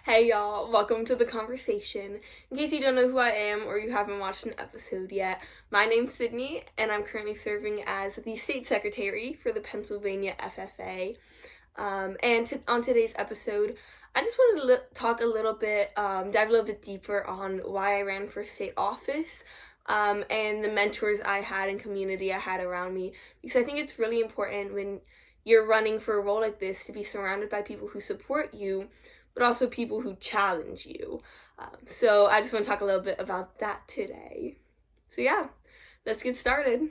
Hey y'all, welcome to the conversation. In case you don't know who I am or you haven't watched an episode yet, my name's Sydney and I'm currently serving as the state secretary for the Pennsylvania FFA. On today's episode, I just wanted to talk a little bit, dive a little bit deeper on why I ran for state office. And the mentors I had and community I had around me, because I think it's really important when you're running for a role like this to be surrounded by people who support you, but also people who challenge you. So I just want to talk a little bit about that today. So yeah, let's get started.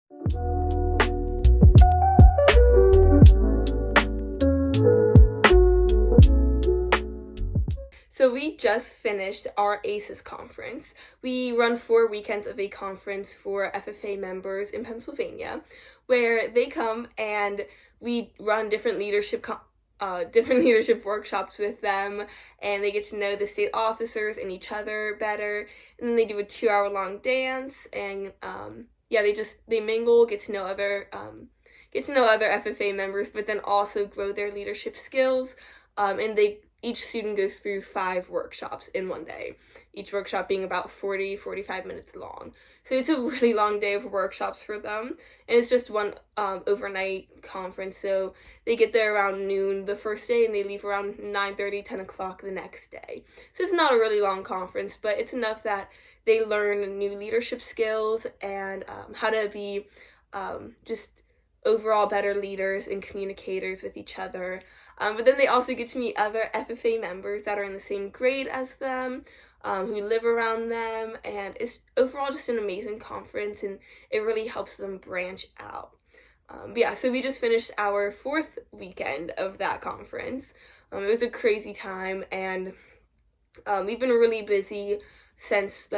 So we just finished our ACES conference. We run 4 weekends of a conference for FFA members in Pennsylvania, where they come and we run different leadership workshops with them, and they get to know the state officers and each other better. And then they do a 2-hour long dance, and they mingle, get to know other FFA members, but then also grow their leadership skills. And each student goes through 5 workshops in one day, each workshop being about 45 minutes long. So it's a really long day of workshops for them, and it's just one overnight conference, so they get there around noon the first day, and they leave around 9:30, 10 o'clock the next day. So it's not a really long conference, but it's enough that they learn new leadership skills and how to be just overall better leaders and communicators with each other. But then they also get to meet other FFA members that are in the same grade as them, who live around them, and it's overall just an amazing conference, and it really helps them branch out. So we just finished our 4th weekend of that conference. It was a crazy time, and we've been really busy since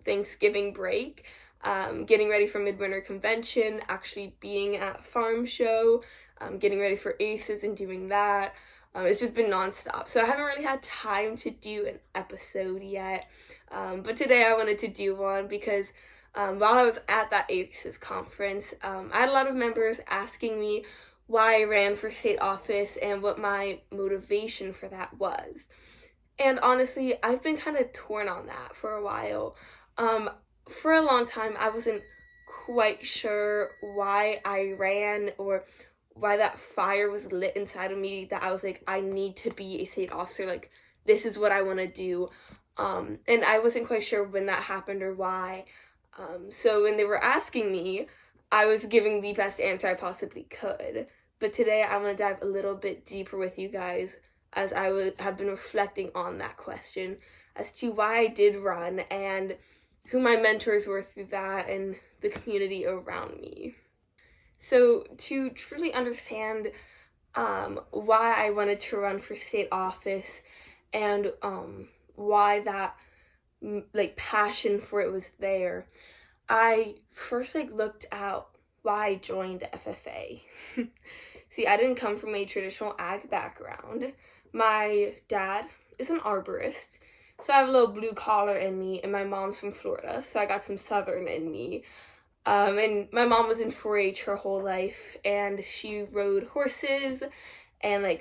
Thanksgiving break. Getting ready for Midwinter Convention, actually being at Farm Show, getting ready for ACES and doing that. It's just been nonstop. So I haven't really had time to do an episode yet. But today I wanted to do one because while I was at that ACES conference, I had a lot of members asking me why I ran for state office and what my motivation for that was. And honestly, I've been kind of torn on that for a while. For a long time, I wasn't quite sure why I ran or why that fire was lit inside of me, that I was like, I need to be a state officer, like, this is what I want to do. And I wasn't quite sure when that happened or why. So when they were asking me, I was giving the best answer I possibly could. But today I want to dive a little bit deeper with you guys, as I have been reflecting on that question as to why I did run and who my mentors were through that and the community around me. So to truly understand why I wanted to run for state office and why that passion for it was there, I first looked at why I joined FFA. See, I didn't come from a traditional ag background. My dad is an arborist, so I have a little blue collar in me, and my mom's from Florida, so I got some southern in me. And my mom was in 4-H her whole life, and she rode horses, and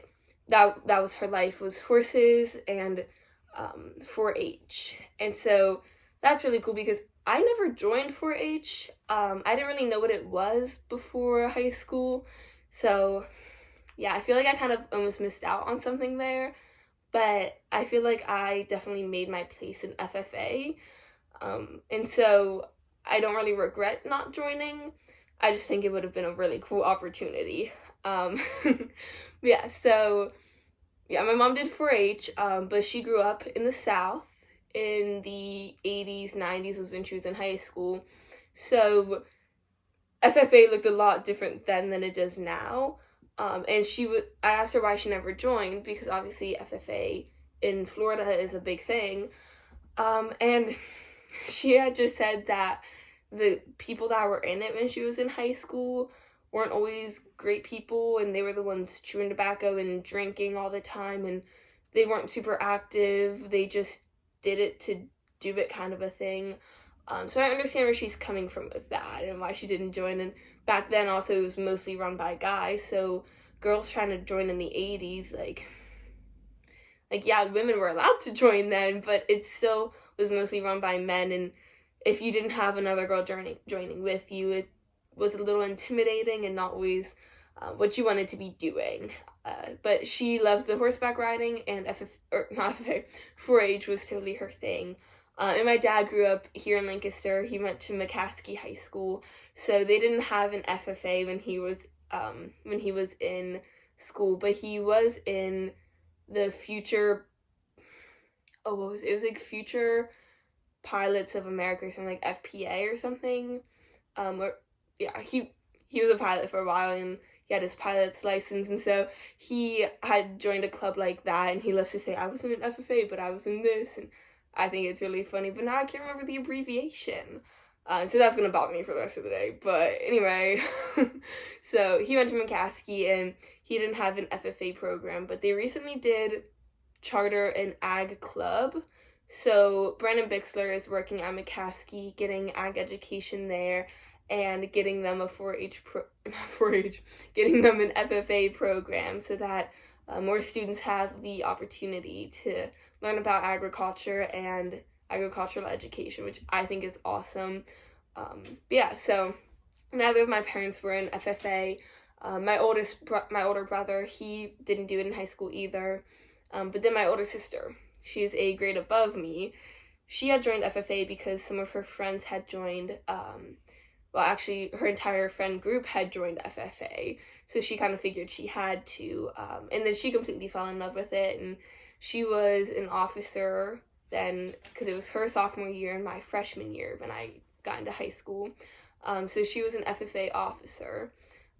that was her life, was horses and 4-H. And so that's really cool because I never joined 4-H. I didn't really know what it was before high school, so yeah, I feel like I kind of almost missed out on something there. But I feel like I definitely made my place in FFA. And so I don't really regret not joining. I just think it would have been a really cool opportunity. My mom did 4-H, but she grew up in the South in the 80s, 90s was when she was in high school. So FFA looked a lot different then than it does now. And I asked her why she never joined, because obviously FFA in Florida is a big thing. And she had just said that the people that were in it when she was in high school weren't always great people, and they were the ones chewing tobacco and drinking all the time, and they weren't super active. They just did it to do it, kind of a thing. So I understand where she's coming from with that and why she didn't join. And back then also it was mostly run by guys, so girls trying to join in the 80s, like, yeah, women were allowed to join then, but it still was mostly run by men, and if you didn't have another girl joining with you, it was a little intimidating and not always what you wanted to be doing. But she loved the horseback riding, and not FFA, 4-H was totally her thing. And my dad grew up here in Lancaster. He went to McCaskey High School, so they didn't have an FFA when he was in school, but he was in the future. Oh, what was it? It was like Future Pilots of America or something, like FPA or something. He was a pilot for a while, and he had his pilot's license, and so he had joined a club like that, and he loves to say, I was in an FFA, but I was in this, and I think it's really funny, but now I can't remember the abbreviation. So that's going to bother me for the rest of the day. But anyway, so he went to McCaskey, and he didn't have an FFA program, but they recently did charter an ag club. So Brandon Bixler is working at McCaskey, getting ag education there, and getting them a 4-H getting them an FFA program so that more students have the opportunity to learn about agriculture and agricultural education, which I think is awesome. So neither of my parents were in FFA. My older brother, he didn't do it in high school either. But then my older sister, she's a grade above me. She had joined FFA because some of her friends had joined, actually her entire friend group had joined FFA. So she kind of figured she had to, and then she completely fell in love with it. And she was an officer then, because it was her sophomore year and my freshman year when I got into high school. So she was an FFA officer.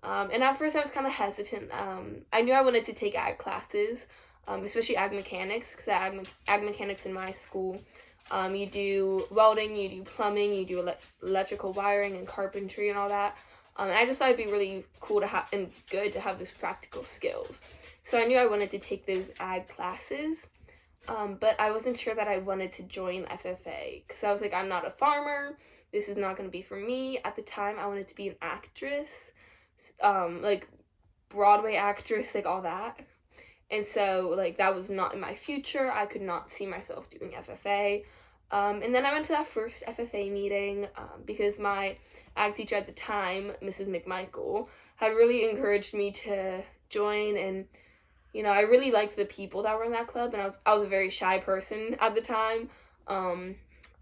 And at first I was kind of hesitant. I knew I wanted to take ag classes, especially ag mechanics, because ag mechanics in my school, you do welding, you do plumbing, you do electrical wiring and carpentry and all that. And I just thought it'd be really cool to have and good to have those practical skills. So I knew I wanted to take those ag classes, but I wasn't sure that I wanted to join FFA because I was like, I'm not a farmer. This is not going to be for me. At the time, I wanted to be an actress, like Broadway actress, like all that. And so, like, that was not in my future. I could not see myself doing FFA. And then I went to that first FFA meeting because my ag teacher at the time, Mrs. McMichael, had really encouraged me to join. And, you know, I really liked the people that were in that club. And I was a very shy person at the time.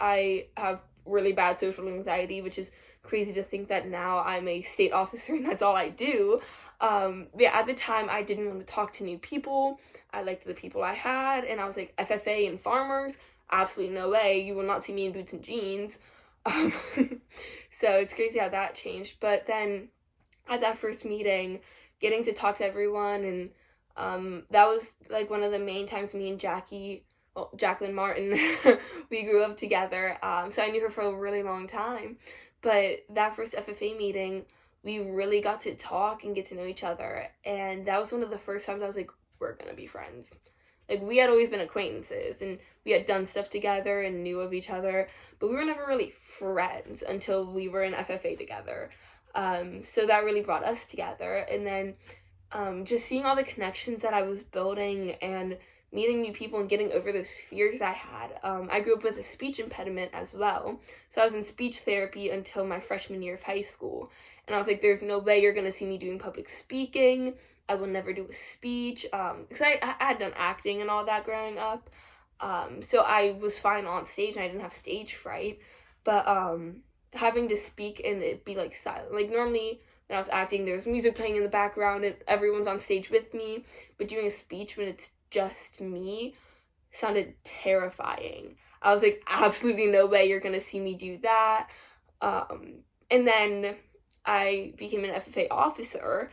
I have really bad social anxiety, which is crazy to think that now I'm a state officer and that's all I do. At the time, I didn't want to talk to new people. I liked the people I had, and I was like, FFA and farmers? Absolutely no way. You will not see me in boots and jeans. So it's crazy how that changed. But then at that first meeting, getting to talk to everyone, and that was like one of the main times me and Jacqueline Martin, we grew up together. So I knew her for a really long time. But that first FFA meeting, we really got to talk and get to know each other. And that was one of the first times I was like, we're going to be friends. Like, we had always been acquaintances, and we had done stuff together and knew of each other, but we were never really friends until we were in FFA together. So that really brought us together. And then just seeing all the connections that I was building and meeting new people and getting over those fears I had. I grew up with a speech impediment as well. So I was in speech therapy until my freshman year of high school. And I was like, there's no way you're going to see me doing public speaking. I will never do a speech. Because I had done acting and all that growing up. So I was fine on stage and I didn't have stage fright. But having to speak and it be like silent. Like normally when I was acting, there's music playing in the background and everyone's on stage with me. But doing a speech when it's just me sounded terrifying. I was like, absolutely no way you're gonna see me do that. And then I became an FFA officer,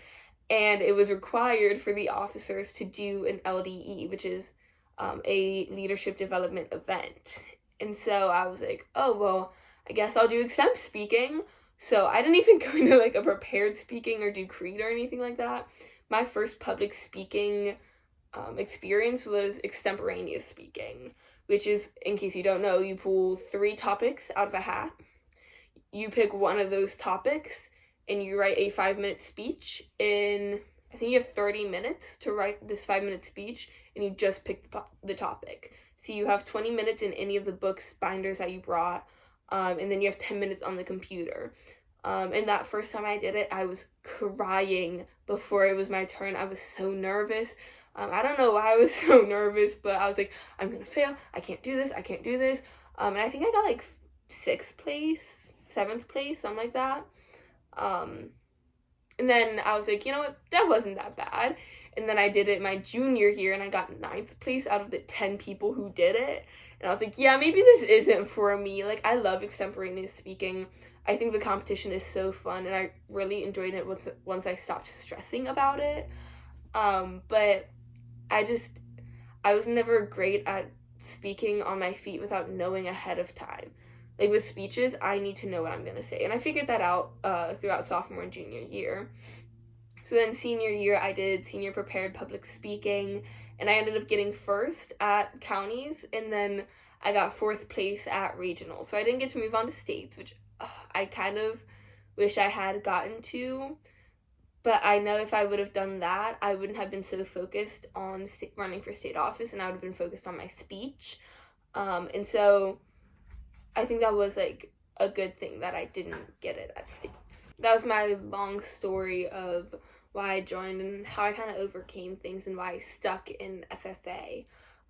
and it was required for the officers to do an LDE, which is a leadership development event. And so I was like, oh, well, I guess I'll do exempt speaking. So I didn't even go into like a prepared speaking or do creed or anything like that. My first public speaking experience was extemporaneous speaking, which is, in case you don't know, you pull 3 topics out of a hat. You pick one of those topics and you write a 5-minute speech in, I think you have 30 minutes to write this 5-minute speech, and you just pick the topic. So you have 20 minutes in any of the books, binders that you brought, and then you have 10 minutes on the computer. And that first time I did it, I was crying before it was my turn. I was so nervous. I don't know why I was so nervous, but I was like, I'm gonna fail. I can't do this. And I think I got like 6th place, 7th place, something like that. And then I was like, you know what, that wasn't that bad. And then I did it my junior year, and I got 9th place out of the 10 people who did it. And I was like, yeah, maybe this isn't for me. Like, I love extemporaneous speaking. I think the competition is so fun, and I really enjoyed it once I stopped stressing about it. But I was never great at speaking on my feet without knowing ahead of time. Like, with speeches, I need to know what I'm going to say. And I figured that out throughout sophomore and junior year. So then senior year, I did senior prepared public speaking, and I ended up getting 1st at counties, and then I got 4th place at regional. So I didn't get to move on to states, which I kind of wish I had gotten to. But I know if I would have done that, I wouldn't have been so focused on running for state office, and I would have been focused on my speech. And so I think that was like a good thing that I didn't get it at states. That was my long story of why I joined and how I kind of overcame things and why I stuck in FFA.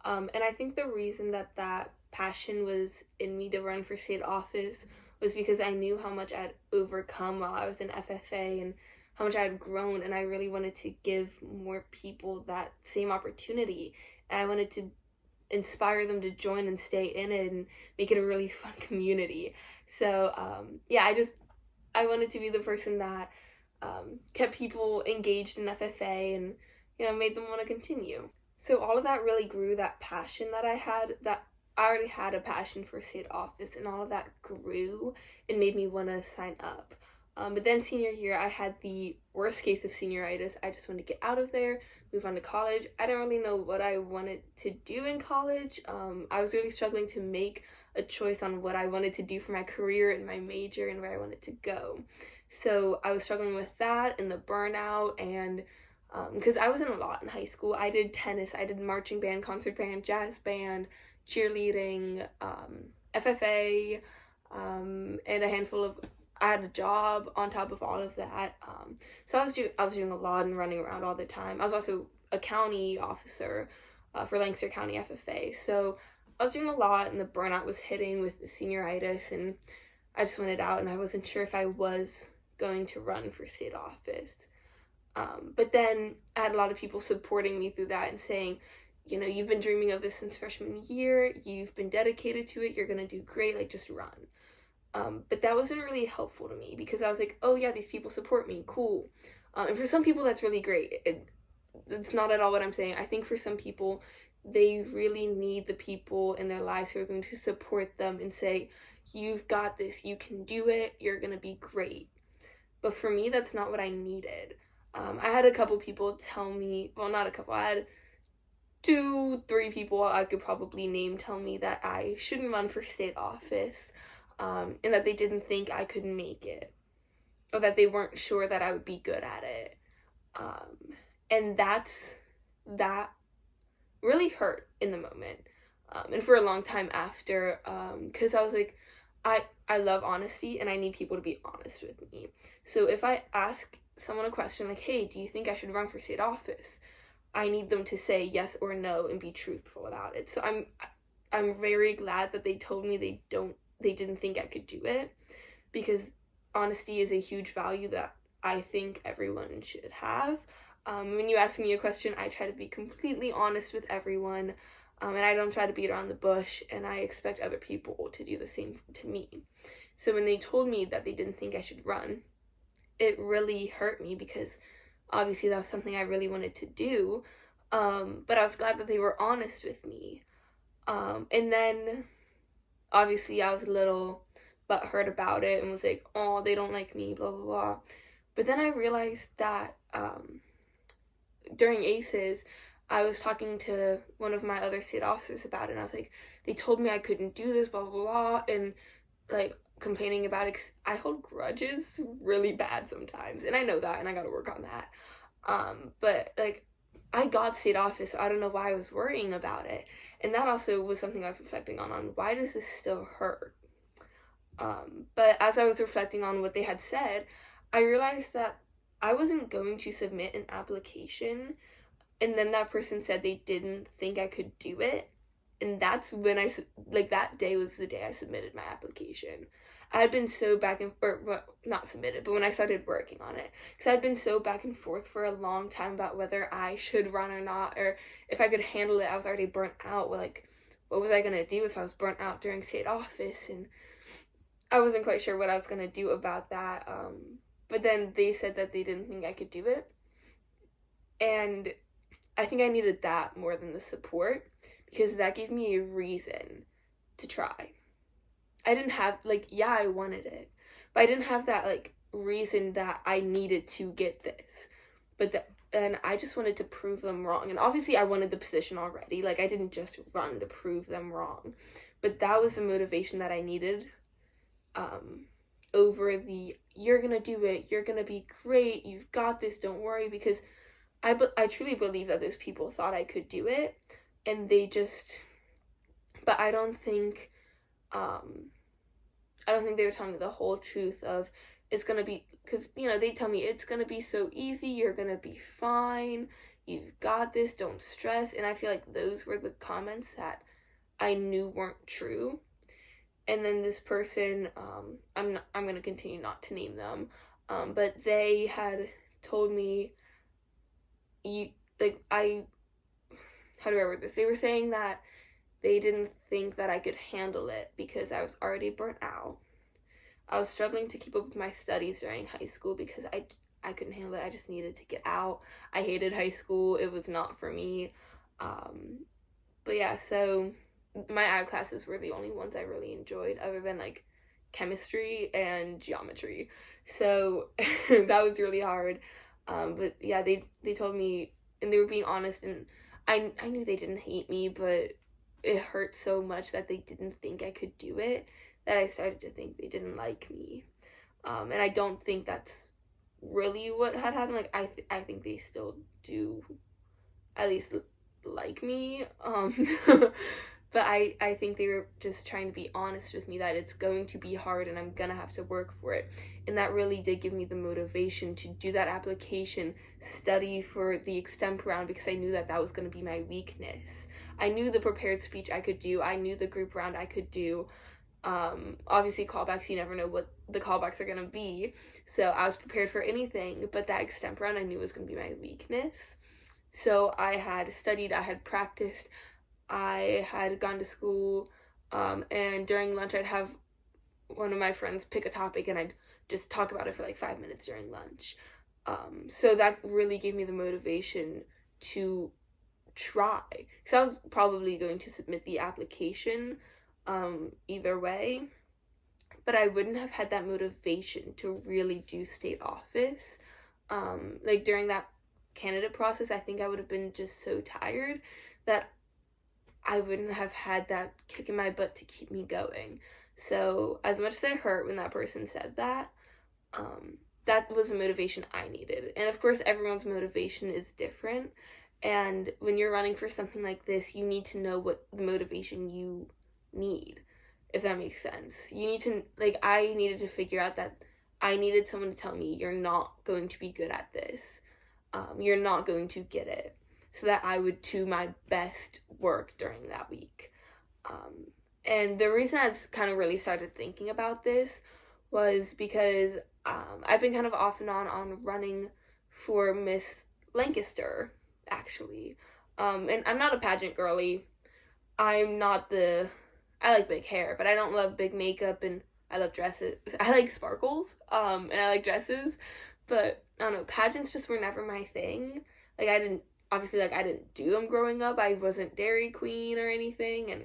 And I think the reason that passion was in me to run for state office was because I knew how much I'd overcome while I was in FFA and how much I had grown, and I really wanted to give more people that same opportunity. And I wanted to inspire them to join and stay in it and make it a really fun community. So I wanted to be the person that kept people engaged in FFA and, you know, made them want to continue. So all of that really grew that passion that I had, that I already had a passion for state office, and all of that grew and made me want to sign up. But then senior year, I had the worst case of senioritis. I just wanted to get out of there, move on to college. I didn't really know what I wanted to do in college. I was really struggling to make a choice on what I wanted to do for my career and my major and where I wanted to go. So I was struggling with that and the burnout, and because I was in a lot in high school. I did tennis, I did marching band, concert band, jazz band, cheerleading, FFA, and a handful of I had a job on top of all of that. So I was doing a lot and running around all the time. I was also a county officer for Lancaster County FFA. So I was doing a lot, and the burnout was hitting with the senioritis, and I just wanted out, and I wasn't sure if I was going to run for state office. But then I had a lot of people supporting me through that and saying, you know, you've been dreaming of this since freshman year, you've been dedicated to it, you're going to do great, like, just run. But that wasn't really helpful to me because I was like, oh yeah, these people support me, cool. And for some people that's really great. It's not at all what I'm saying. I think for some people, they really need the people in their lives who are going to support them and say, you've got this, you can do it, you're gonna be great. But for me, that's not what I needed. I had a couple people tell me, well, not a couple, I had 2-3 people I could probably name tell me that I shouldn't run for state office. And that they didn't think I could make it, or that they weren't sure that I would be good at it. And that really hurt in the moment. And for a long time after, because I was like, I love honesty, and I need people to be honest with me. So if I ask someone a question like, hey, do you think I should run for state office? I need them to say yes or no and be truthful about it. So I'm very glad that they told me they didn't think I could do it, because honesty is a huge value that I think everyone should have. When you ask me a question, I try to be completely honest with everyone, and I don't try to beat around the bush, and I expect other people to do the same to me. So when they told me that they didn't think I should run, it really hurt me, because obviously that was something I really wanted to do, but I was glad that they were honest with me. And then obviously I was a little butthurt about it and was like, oh, they don't like me, blah, blah, blah. But then I realized that during ACES, I was talking to one of my other state officers about it, and I was like, they told me I couldn't do this, blah, blah, blah, and, like, complaining about it, because I hold grudges really bad sometimes, and I know that, and I gotta work on that. But, like, I got state office, so I don't know why I was worrying about it. And that also was something I was reflecting on why does this still hurt? But as I was reflecting on what they had said, I realized that I wasn't going to submit an application, and then that person said they didn't think I could do it. And that's when that day was the day I submitted my application. I had been so back and, or well, not submitted, but when I started working on it, because I'd been so back and forth for a long time about whether I should run or not, or if I could handle it. I was already burnt out. Like, what was I gonna do if I was burnt out during state office? And I wasn't quite sure what I was gonna do about that. But then they said that they didn't think I could do it, and I think I needed that more than the support, because that gave me a reason to try. I didn't have, like, yeah, I wanted it, but I didn't have that, like, reason that I needed to get this. And I just wanted to prove them wrong. And obviously, I wanted the position already. Like, I didn't just run to prove them wrong. But that was the motivation that I needed, over the, you're gonna do it, you're gonna be great, you've got this, don't worry, because I truly believe that those people thought I could do it, and but I don't think they were telling me the whole truth of it's gonna be, because they tell me it's gonna be so easy, you're gonna be fine, you've got this, don't stress. And I feel like those were the comments that I knew weren't true. And then this person, I'm gonna continue not to name them, but they had told me, how do I word this? They were saying that they didn't think that I could handle it because I was already burnt out. I was struggling to keep up with my studies during high school because I couldn't handle it. I just needed to get out. I hated high school. It was not for me. But yeah, so my ag classes were the only ones I really enjoyed, other than like chemistry and geometry. So that was really hard. But yeah, they told me, and they were being honest, and I knew they didn't hate me, but it hurt so much that they didn't think I could do it, that I started to think they didn't like me. And I don't think that's really what had happened. Like, I think they still do at least like me. But I think they were just trying to be honest with me that it's going to be hard and I'm gonna have to work for it. And that really did give me the motivation to do that application, study for the extemp round, because I knew that that was going to be my weakness. I knew the prepared speech I could do. I knew the group round I could do. Obviously callbacks, you never know what the callbacks are going to be. So I was prepared for anything, but that extemp round I knew was going to be my weakness. So I had studied, I had practiced, I had gone to school, and during lunch I'd have one of my friends pick a topic and I'd just talk about it for like 5 minutes during lunch. So that really gave me the motivation to try. Because I was probably going to submit the application either way, but I wouldn't have had that motivation to really do state office. Like during that candidate process, I think I would have been just so tired that I wouldn't have had that kick in my butt to keep me going. So as much as it hurt when that person said that, that was the motivation I needed. And of course, everyone's motivation is different. And when you're running for something like this, you need to know what the motivation you need, if that makes sense. You need to, like, I needed to figure out that I needed someone to tell me, you're not going to be good at this. You're not going to get it. So that I would do my best work during that week. And the reason I kind of really started thinking about this was because I've been kind of off and on running for Miss Lancaster, actually. And I'm not a pageant girly. I like big hair, but I don't love big makeup, and I love dresses. I like sparkles, and I like dresses, but I don't know, pageants just were never my thing. Like, I didn't do them growing up. I wasn't Dairy Queen or anything, and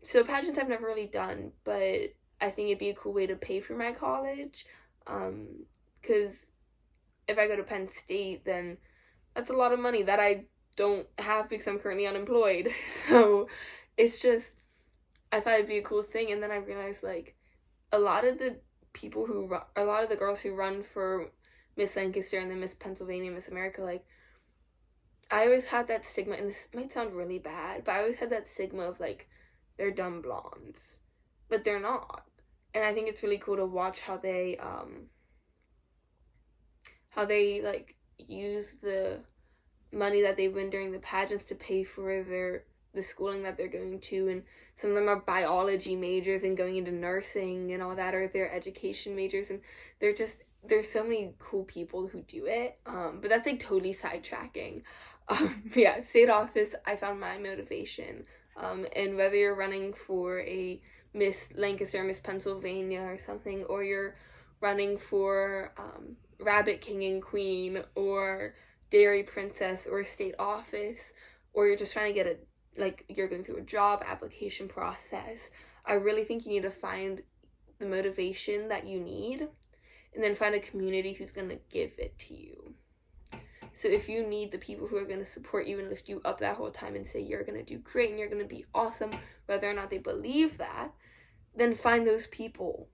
so pageants I've never really done, but I think it'd be a cool way to pay for my college, because if I go to Penn State, then that's a lot of money that I don't have because I'm currently unemployed. So it's just, I thought it'd be a cool thing, and then I realized, like, a lot of the girls who run for Miss Lancaster and then Miss Pennsylvania, Miss America, like, I always had that stigma, and this might sound really bad, but I always had that stigma of like, they're dumb blondes, but they're not. And I think it's really cool to watch how they like use the money that they win during the pageants to pay for the schooling that they're going to, and some of them are biology majors and going into nursing and all that, or they're education majors, and there's so many cool people who do it, but that's like totally sidetracking. Yeah, state office, I found my motivation, and whether you're running for a Miss Lancaster, Miss Pennsylvania or something, or you're running for Rabbit King and Queen, or Dairy Princess, or state office, or you're just trying to get you're going through a job application process, I really think you need to find the motivation that you need, and then find a community who's going to give it to you. So if you need the people who are going to support you and lift you up that whole time and say you're going to do great and you're going to be awesome, whether or not they believe that, then find those people.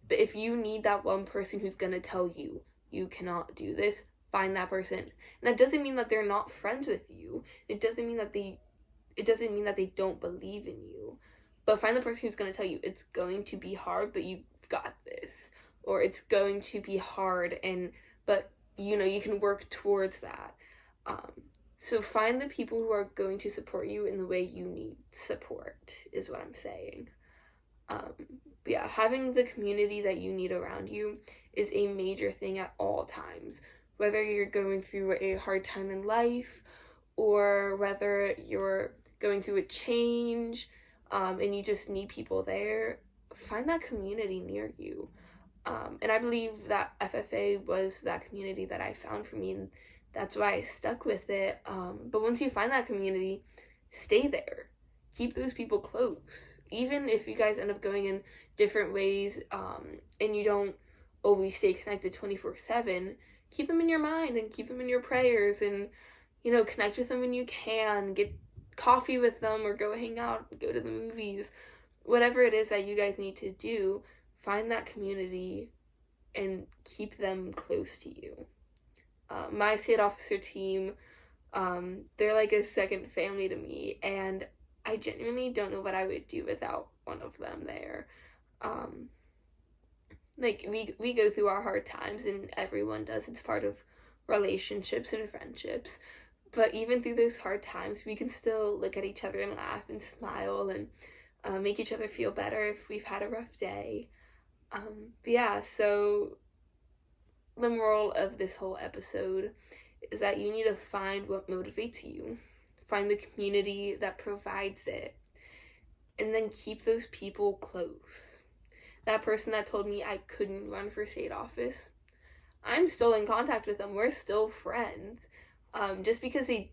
But if you need that one person who's going to tell you, you cannot do this, find that person. And that doesn't mean that they're not friends with you. It doesn't mean that they don't believe in you. But find the person who's going to tell you it's going to be hard, but you've got this. Or it's going to be hard, but you can work towards that. So find the people who are going to support you in the way you need support, is what I'm saying. Yeah, having the community that you need around you is a major thing at all times. Whether you're going through a hard time in life, or whether you're going through a change, and you just need people there, find that community near you. And I believe that FFA was that community that I found for me, and that's why I stuck with it. But once you find that community, stay there. Keep those people close. Even if you guys end up going in different ways, and you don't always stay connected 24/7, keep them in your mind and keep them in your prayers, and, connect with them when you can. Get coffee with them, or go hang out, go to the movies. Whatever it is that you guys need to do, find that community and keep them close to you. My state officer team, they're like a second family to me, and I genuinely don't know what I would do without one of them there. We go through our hard times, and everyone does. It's part of relationships and friendships. But even through those hard times, we can still look at each other and laugh and smile and make each other feel better if we've had a rough day. So the moral of this whole episode is that you need to find what motivates you. Find the community that provides it. And then keep those people close. That person that told me I couldn't run for state office, I'm still in contact with them. We're still friends. Just because they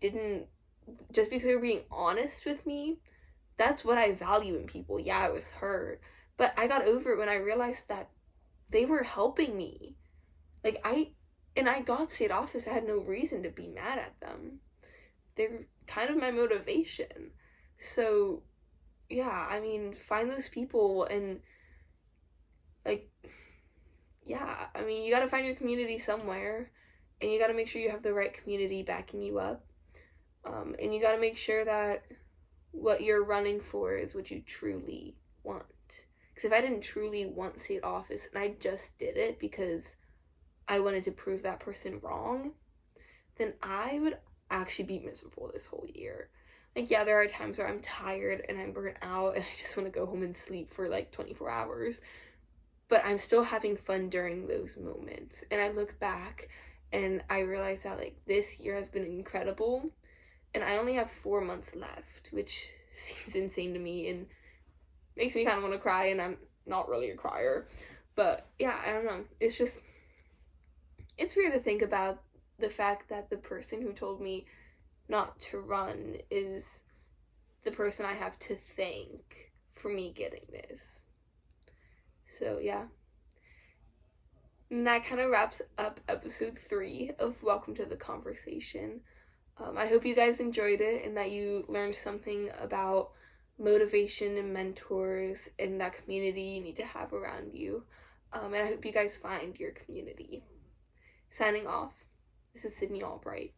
were being honest with me, that's what I value in people. Yeah, I was hurt, but I got over it when I realized that they were helping me. I got state office. I had no reason to be mad at them. They're kind of my motivation. So, yeah, find those people and, you gotta find your community somewhere, and you gotta make sure you have the right community backing you up. And you gotta make sure that what you're running for is what you truly want. Because if I didn't truly want state office and I just did it because I wanted to prove that person wrong, then I would actually be miserable this whole year. There are times where I'm tired and I'm burnt out and I just want to go home and sleep for 24 hours. But I'm still having fun during those moments. And I look back and I realize that this year has been incredible. And I only have 4 months left, which seems insane to me and makes me kind of want to cry, and I'm not really a crier. But yeah, I don't know. It's weird to think about the fact that the person who told me not to run is the person I have to thank for me getting this. So yeah. And that kind of wraps up episode 3 of Welcome to the Conversation. I hope you guys enjoyed it and that you learned something about motivation and mentors and that community you need to have around you. And I hope you guys find your community. Signing off, this is Sydney Albright.